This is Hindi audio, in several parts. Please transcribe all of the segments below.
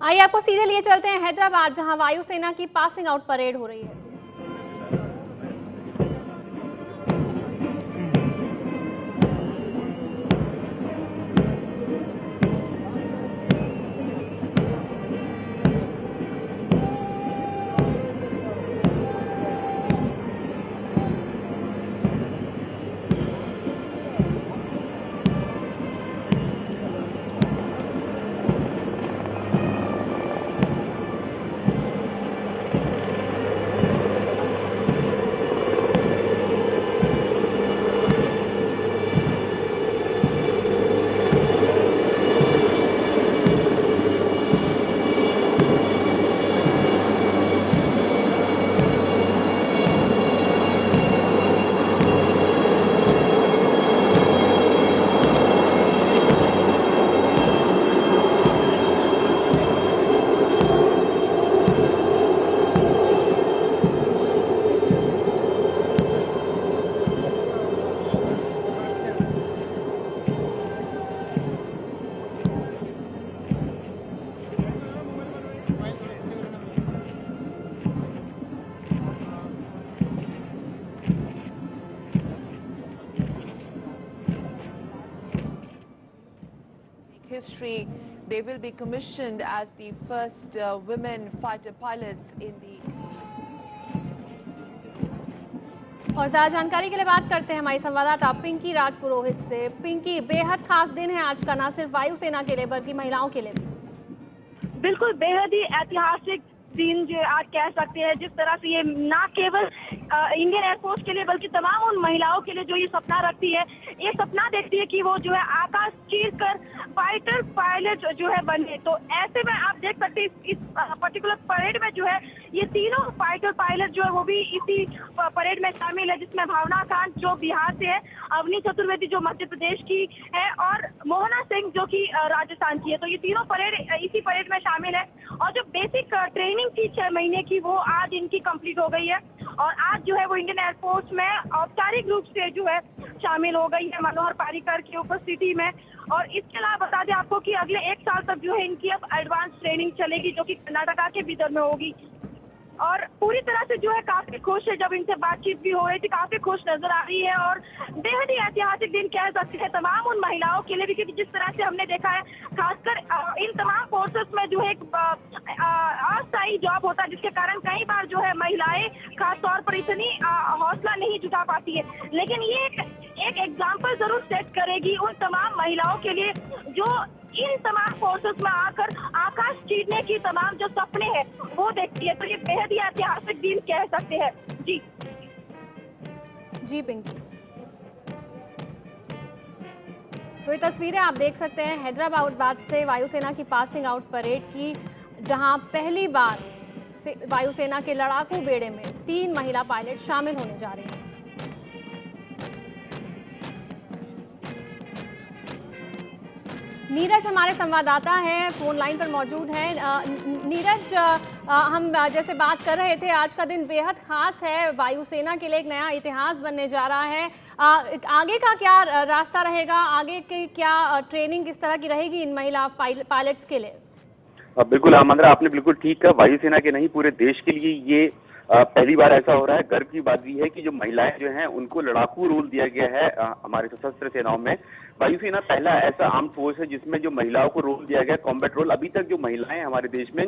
आइए आपको सीधे लिए चलते हैं हैदराबाद, जहां वायुसेना की पासिंग आउट परेड हो रही है। History, they will be commissioned as the first women fighter pilots in the. और ज्यादा जानकारी के लिए बात करते हैं हमारी संवाददाता पिंकी राजपुरोहित से। पिंकी, बेहद खास दिन है आज का, ना सिर्फ वायुसेना के लिए बल्कि महिलाओं के लिए भी। बिल्कुल बेहद ही ऐतिहासिक दिन जो आज कह सकते हैं, जिस तरह से ये ना केवल इंडियन एयरफोर्स के लिए बल्कि तमाम उन महिलाओं के लिए जो ये सपना रखती है, ये सपना देखती है कि वो जो है आकाश चीर कर फाइटर पायलट जो है बने। तो ऐसे में आप देख सकते हैं इस पर्टिकुलर परेड में जो है ये तीनों फाइटर पायलट जो है वो भी इसी परेड में शामिल है, जिसमें भावना कांत जो बिहार से है, अवनी चतुर्वेदी जो मध्य प्रदेश की है और मोहना सिंह जो कि राजस्थान की है। तो ये तीनों परेड इसी परेड में शामिल है और जो बेसिक ट्रेनिंग थी 6 महीने की वो आज इनकी कंप्लीट हो गई है और आज जो है वो इंडियन एयरफोर्स में औपचारिक रूप से जो है शामिल हो गई है मनोहर पर्रिकर की उपस्थिति में। और इसके अलावा बता दें आपको कि अगले 1 साल तक जो है इनकी अब एडवांस ट्रेनिंग चलेगी, जो कि कर्नाटका के भीतर में होगी। और पूरी तरह से जो है काफी खुश है, जब इनसे बातचीत भी हो रही थी काफी खुश नजर आ रही है और बेहद ही ऐतिहासिक दिन कह सकते हैं तमाम उन महिलाओं के लिए भी, क्योंकि जिस तरह से हमने देखा है खासकर इन तमाम फोर्सेस में जो है एक अस्थायी जॉब होता है, जिसके कारण कई बार जो है महिलाएं खास तौर पर इतनी हौसला नहीं जुटा पाती है। लेकिन ये एक एग्जाम्पल जरूर सेट करेगी उन तमाम महिलाओं के लिए जो इन तमाम फोर्सेस में आकर आकाश चीरने की तमाम जो सपने हैं वो देखती है। तो ये बेहद ही ऐतिहासिक दिन कह सकते हैं। जी पिंकी, तो ये तस्वीरें आप देख सकते हैं हैदराबाद से वायुसेना की पासिंग आउट परेड की, जहां पहली बार से वायुसेना के लड़ाकू बेड़े में 3 महिला पायलट शामिल होने जा रही हैं। नीरज हमारे संवाददाता हैं, फोन लाइन पर मौजूद हैं। नीरज, हम जैसे बात कर रहे थे, आज का दिन बेहद खास है, वायुसेना के लिए एक नया इतिहास बनने जा रहा है। आगे का क्या रास्ता रहेगा, आगे की क्या ट्रेनिंग किस तरह की रहेगी इन महिला पायलट्स के लिए? बिल्कुल आमंत्रण, आपने बिल्कुल ठीक कहा। वायुसेना के नहीं पूरे देश के लिए ये पहली बार ऐसा हो रहा है। गर्व की बात भी है कि जो महिलाएं जो हैं उनको लड़ाकू रोल दिया गया है हमारे सशस्त्र सेनाओं में। वायुसेना पहला ऐसा आर्म फोर्स है जिसमें जो महिलाओं को रोल दिया गया, कॉम्बैट रोल। अभी तक जो महिलाएं हमारे देश में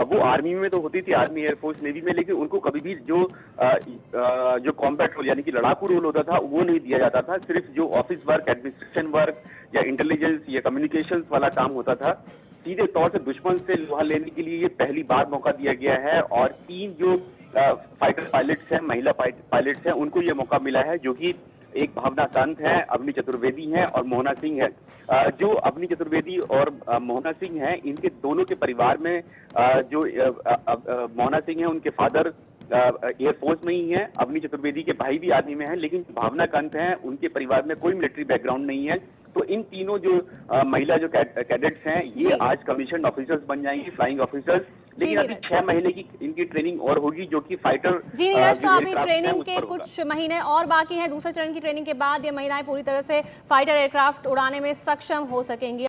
वो आर्मी में तो होती थी, आर्मी, एयरफोर्स, नेवी में, लेकिन उनको कभी भी जो कॉम्बैट रोल यानी कि लड़ाकू रोल होता था वो नहीं दिया जाता था। सिर्फ जो ऑफिस वर्क, एडमिनिस्ट्रेशन वर्क या इंटेलिजेंस या कम्युनिकेशन वाला काम होता था। सीधे तौर से दुश्मन से लोहा लेने के लिए ये पहली बार मौका दिया गया है और 3 जो फाइटर पायलट्स हैं, महिला पायलट्स हैं, उनको ये मौका मिला है, जो कि एक भावना कांत है, अवनी चतुर्वेदी है और मोहना सिंह है। जो अवनी चतुर्वेदी और मोहना सिंह हैं, इनके दोनों के परिवार में जो मोहना सिंह है उनके फादर एयरफोर्स में ही है, अवनी चतुर्वेदी के भाई भी आर्मी में है, लेकिन भावना कांत हैं उनके परिवार में कोई मिलिट्री बैकग्राउंड नहीं है। तो इन तीनों जो महिला जो कैडेट्स हैं ये आज कमीशन ऑफिसर्स बन जाएंगी, फ्लाइंग ऑफिसर्स। लेकिन अभी 6 महीने की इनकी ट्रेनिंग और होगी, जो कि फाइटर। जी नीरज, तो अभी ट्रेनिंग के कुछ महीने और बाकी हैं। दूसरे चरण की ट्रेनिंग के बाद ये महिलाएं पूरी तरह से फाइटर एयरक्राफ्ट उड़ाने में सक्षम हो सकेंगी।